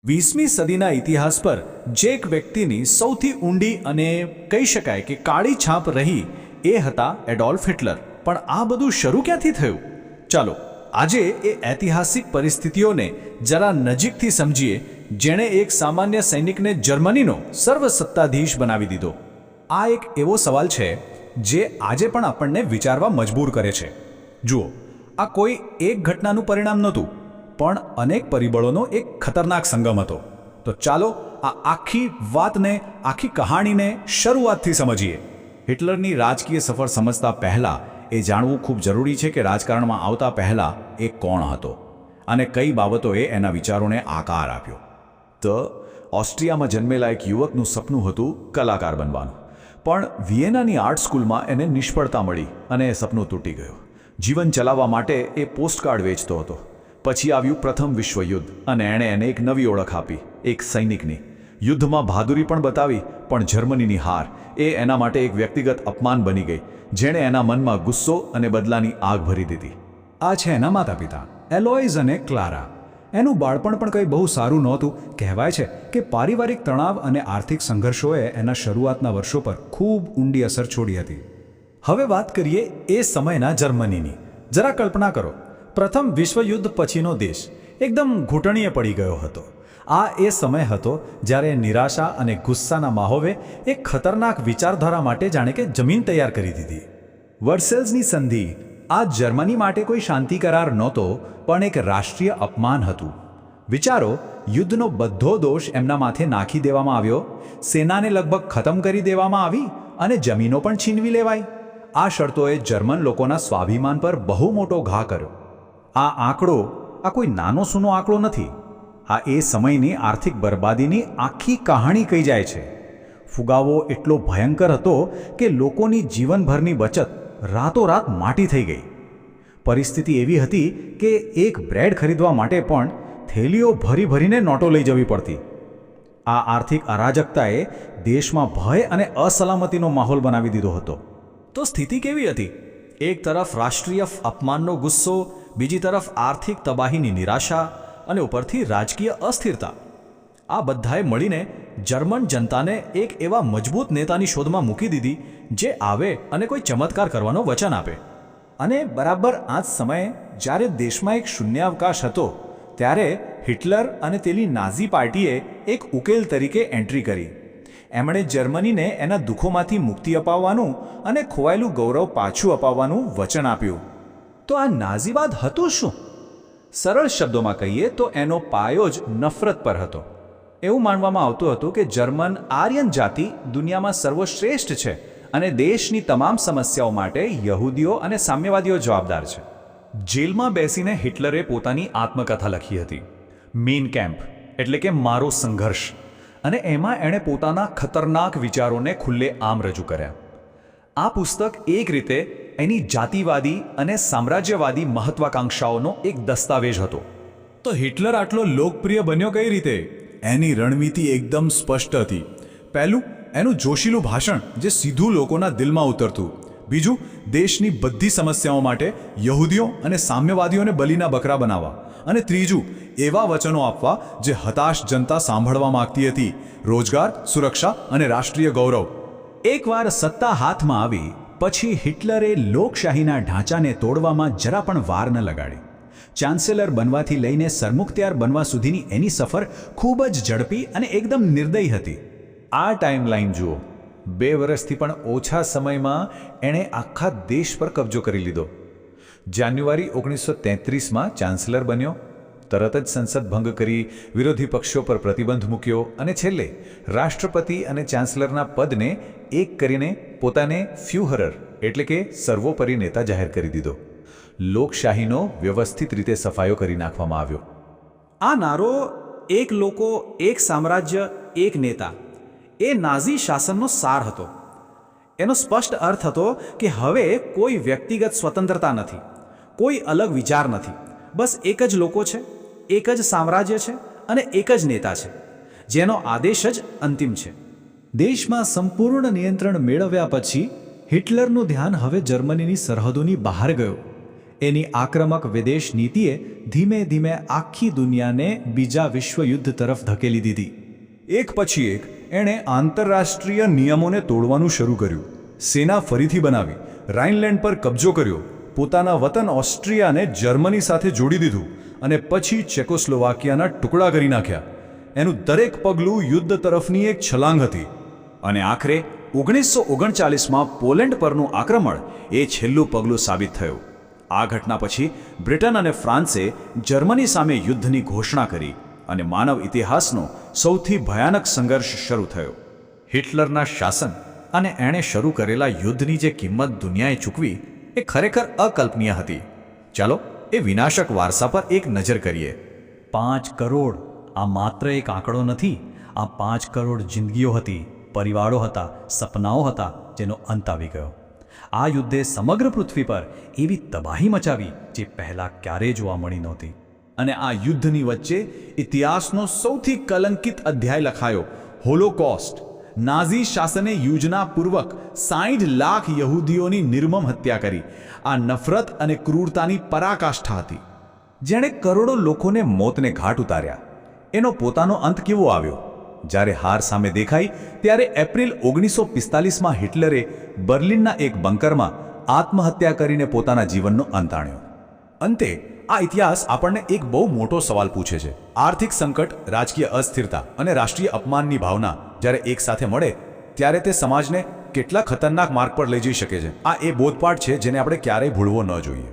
20મી સદીના ઇતિહાસ પર જે એક વ્યક્તિની સૌથી ઊંડી અને કહી શકાય કે કાળી છાપ રહી એ હતા એડોલ્ફ હિટલર. પણ આ બધું શરૂ ક્યાંથી થયું? ચાલો આજે એ ઐતિહાસિક પરિસ્થિતિઓને જરા નજીકથી સમજીએ, જેણે એક સામાન્ય સૈનિકને જર્મનીનો સર્વસત્તાધીશ બનાવી દીધો. આ એક એવો સવાલ છે જે આજે પણ આપણને વિચારવા મજબૂર કરે છે. જુઓ, આ કોઈ એક ઘટનાનું પરિણામ નહોતું, પણ અનેક પરિબળોનો એક ખતરનાક સંગમ હતો. તો ચાલો આ આખી વાતને, આખી કહાણીને શરૂઆતથી સમજીએ. હિટલરની રાજકીય સફર સમજતા પહેલા એ જાણવું ખૂબ જરૂરી છે કે રાજકારણમાં આવતા પહેલા એ કોણ હતો અને કઈ બાબતોએ એના વિચારોને આકાર આપ્યો. તો ઓસ્ટ્રિયામાં જન્મેલા એક યુવકનું સપનું હતું કલાકાર બનવાનું, પણ વિયેનાની આર્ટ સ્કૂલમાં એને નિષ્ફળતા મળી અને એ સપનું તૂટી ગયું. જીવન ચલાવવા માટે એ પોસ્ટકાર્ડ વેચતો હતો. પછી આવ્યું પ્રથમ વિશ્વયુદ્ધ અને એણે એને એક નવી ઓળખ આપી, એક સૈનિકની. યુદ્ધમાં બહાદુરી પણ બતાવી, પણ જર્મનીની હાર એ એના માટે એક વ્યક્તિગત અપમાન બની ગઈ, જેણે એના મનમાં ગુસ્સો અને બદલાની આગ ભરી દીધી. આ છે એના માતા પિતા, એલોઇઝ અને ક્લારા. એનું બાળપણ પણ કંઈ બહુ સારું નહોતું. કહેવાય છે કે પારિવારિક તણાવ અને આર્થિક સંઘર્ષોએ એના શરૂઆતના વર્ષો પર ખૂબ ઊંડી અસર છોડી હતી. હવે વાત કરીએ એ સમયના જર્મનીની. જરા કલ્પના કરો, પ્રથમ વિશ્વયુદ્ધ પછીનો દેશ એકદમ ઘૂંટણીએ પડી ગયો હતો. આ એ સમય હતો જ્યારે નિરાશા અને ગુસ્સાના માહોલે એક ખતરનાક વિચારધારા માટે જાણે કે જમીન તૈયાર કરી દીધી. વર્સેલ્સની સંધિ આ જર્મની માટે કોઈ શાંતિ કરાર નહોતો, પણ એક રાષ્ટ્રીય અપમાન હતું. વિચારો, યુદ્ધનો બધો દોષ એમના માથે નાખી દેવામાં આવ્યો, સેનાને લગભગ ખતમ કરી દેવામાં આવી અને જમીનો પણ છીનવી લેવાઈ. આ શરતોએ જર્મન લોકોના સ્વાભિમાન પર બહુ મોટો ઘા કર્યો. આ આંકડો આ કોઈ નાનો સૂનો આંકડો નથી. આ એ સમયની આર્થિક બરબાદીની આખી કહાણી કહી જાય છે. ફુગાવો એટલો ભયંકર હતો કે લોકોની જીવનભરની બચત રાતોરાત માટી થઈ ગઈ. પરિસ્થિતિ એવી હતી કે એક બ્રેડ ખરીદવા માટે પણ થેલીઓ ભરી ભરીને નોટો લઈ જવી પડતી. આ આર્થિક અરાજકતાએ દેશમાં ભય અને અસલામતીનો માહોલ બનાવી દીધો હતો. તો સ્થિતિ કેવી હતી? એક તરફ રાષ્ટ્રીય અપમાનનો ગુસ્સો, બીજી તરફ આર્થિક તબાહીની નિરાશા અને ઉપરથી રાજકીય અસ્થિરતા. આ બધાએ મળીને જર્મન જનતાને એક એવા મજબૂત નેતાની શોધમાં મૂકી દીધી, જે આવે અને કોઈ ચમત્કાર કરવાનો વચન આપે. અને બરાબર આ જ સમયે જ્યારે દેશમાં એક શૂન્યાવકાશ હતો, ત્યારે હિટલર અને તેની નાઝી પાર્ટીએ એક ઉકેલ તરીકે એન્ટ્રી કરી. એમણે જર્મનીને એના દુઃખોમાંથી મુક્તિ અપાવવાનું અને ખોવાયેલું ગૌરવ પાછું અપાવવાનું વચન આપ્યું. તો આ નાઝીવાદ હતું શું? સરળ શબ્દોમાં કહીએ તો એનો પાયો જ નફરત પર હતો. એવું માનવામાં આવતું હતું કે જર્મન આર્યન જાતિ દુનિયામાં સર્વશ્રેષ્ઠ છે અને દેશની તમામ સમસ્યાઓ માટે યહૂદીઓ અને સામ્યવાદીઓ જવાબદાર છે. જેલમાં બેસીને હિટલરે પોતાની આત્મકથા લખી હતી, મેઇન કેમ્પ, એટલે કે મારો સંઘર્ષ. અને એમાં એણે પોતાના ખતરનાક વિચારોને ખુલ્લે આમ રજૂ કર્યા. આ પુસ્તક એક રીતે એની જાતિવાદી અને સામ્રાજ્યવાદી મહત્વાકાંક્ષાઓનો એક દસ્તાવેજ હતો. તો હિટલર આટલો લોકપ્રિય બન્યો કઈ રીતે? એની રણનીતિ એકદમ સ્પષ્ટ હતી. પહેલું, એનું જોશીલું ભાષણ જે સીધું લોકોના દિલમાં ઉતરતું. બીજું, દેશની બધી સમસ્યાઓ માટે યહૂદીઓ અને સામ્યવાદીઓને બલીના બકરા બનાવવા. અને ત્રીજું, એવા વચનો આપવા જે હતાશ જનતા સાંભળવા માંગતી હતી: રોજગાર, સુરક્ષા અને રાષ્ટ્રીય ગૌરવ. એકવાર સત્તા હાથમાં આવી પછી હિટલરે લોકશાહીના ઢાંચાને તોડવામાં જરા પણ વાર ન લગાડી. ચાન્સેલર બનવાથી લઈને સરમુખત્યાર બનવા સુધીની એની સફર ખૂબ જ ઝડપી અને એકદમ નિર્દયી હતી. આ ટાઈમલાઈન જુઓ. 2 વર્ષથી પણ ઓછા સમયમાં એણે આખા દેશ પર કબજો કરી લીધો. જાન્યુઆરી 1933માં ચાન્સલર બન્યો, તરત જ સંસદ ભંગ કરી, વિરોધી પક્ષો પર પ્રતિબંધ મૂક્યો અને છેલ્લે રાષ્ટ્રપતિ અને ચાન્સલરના પદને એક કરીને પોતાને ફ્યુહરર એટલે કે સર્વોપરી નેતા જાહેર કરી દીધો. લોકશાહીનો વ્યવસ્થિત રીતે સફાયો કરી નાખવામાં આવ્યો. આ નારો એક લોકો, એક સામ્રાજ્ય, એક નેતા એ નાઝી શાસનનો સાર હતો. એનો સ્પષ્ટ અર્થ હતો કે હવે કોઈ વ્યક્તિગત સ્વતંત્રતા નથી, કોઈ અલગ વિચાર નથી. બસ એક જ લોકો છે, એક જ સામ્રાજ્ય છે અને એક જ નેતા છે, જેનો આદેશ જ અંતિમ છે. દેશમાં સંપૂર્ણ નિયંત્રણ મેળવ્યા પછી હિટલરનું ધ્યાન હવે જર્મનીની સરહદોની બહાર ગયું. એની આક્રમક વિદેશ નીતિએ ધીમે ધીમે આખી દુનિયાને બીજા વિશ્વયુદ્ધ તરફ ધકેલી દીધી. એક પછી એક એણે આંતરરાષ્ટ્રીય નિયમોને તોડવાનું શરૂ કર્યું. સેના ફરીથી બનાવી, રાઇનલેન્ડ પર કબજો કર્યો, પોતાના વતન ઓસ્ટ્રિયાને જર્મની સાથે જોડી દીધું અને પછી ચેકોસ્લોવાકિયાના ટુકડા કરી નાખ્યા. એનું દરેક પગલું યુદ્ધ તરફની એક છલાંગ હતી. અને આખરે 1939માં પોલેન્ડ પરનું આક્રમણ એ છેલ્લું પગલું સાબિત થયું. આ ઘટના પછી બ્રિટન અને ફ્રાન્સે જર્મની સામે યુદ્ધની ઘોષણા કરી અને માનવ ઇતિહાસનો સૌથી ભયાનક સંઘર્ષ શરૂ થયો. હિટલરના શાસન અને એણે શરૂ કરેલા યુદ્ધની જે કિંમત દુનિયાએ ચૂકવી એ ખરેખર અકલ્પનીય હતી. ચાલો એ વિનાશક વારસા પર એક નજર કરીએ. 5 કરોડ આ માત્ર એક આંકડો નથી. આ 5 કરોડ જિંદગીઓ હતી, પરિવારો હતા, સપનાઓ હતા, જેનો અંત આવી ગયો. આ યુદ્ધે સમગ્ર પૃથ્વી પર એવી તબાહી મચાવી જે પહેલાં ક્યારેય જોવા મળી નહોતી. અને આ યુદ્ધની વચ્ચે ઇતિહાસનો સૌથી કલંકિત અધ્યાય લખાયો, હોલોકોસ્ટ. નાઝી શાસને યોજનાપૂર્વક 60 લાખ યહૂદીઓની નિર્મમ હત્યા કરી. આ નફરત અને ક્રૂરતાની પરાકાષ્ઠા હતી, જેણે કરોડો લોકોને મોતને ઘાટ ઉતાર્યા. એનો પોતાનો અંત કેવો આવ્યો? જ્યારે હાર સામે દેખાઈ ત્યારે એપ્રિલ 1945માં હિટલરે બર્લિનના એક બંકરમાં આત્મહત્યા કરીને પોતાના જીવનનો અંત આણ્યો. અંતે આ ઇતિહાસ આપણને એક બહુ મોટો સવાલ પૂછે છે. આર્થિક સંકટ, રાજકીય અસ્થિરતા અને રાષ્ટ્રીય અપમાનની ભાવના જ્યારે એક સાથે મળે ત્યારે તે સમાજને કેટલા ખતરનાક માર્ગ પર લઈ જઈ શકે છે. આ એ બોધપાઠ છે જેને આપણે ક્યારેય ભૂલવો ન જોઈએ.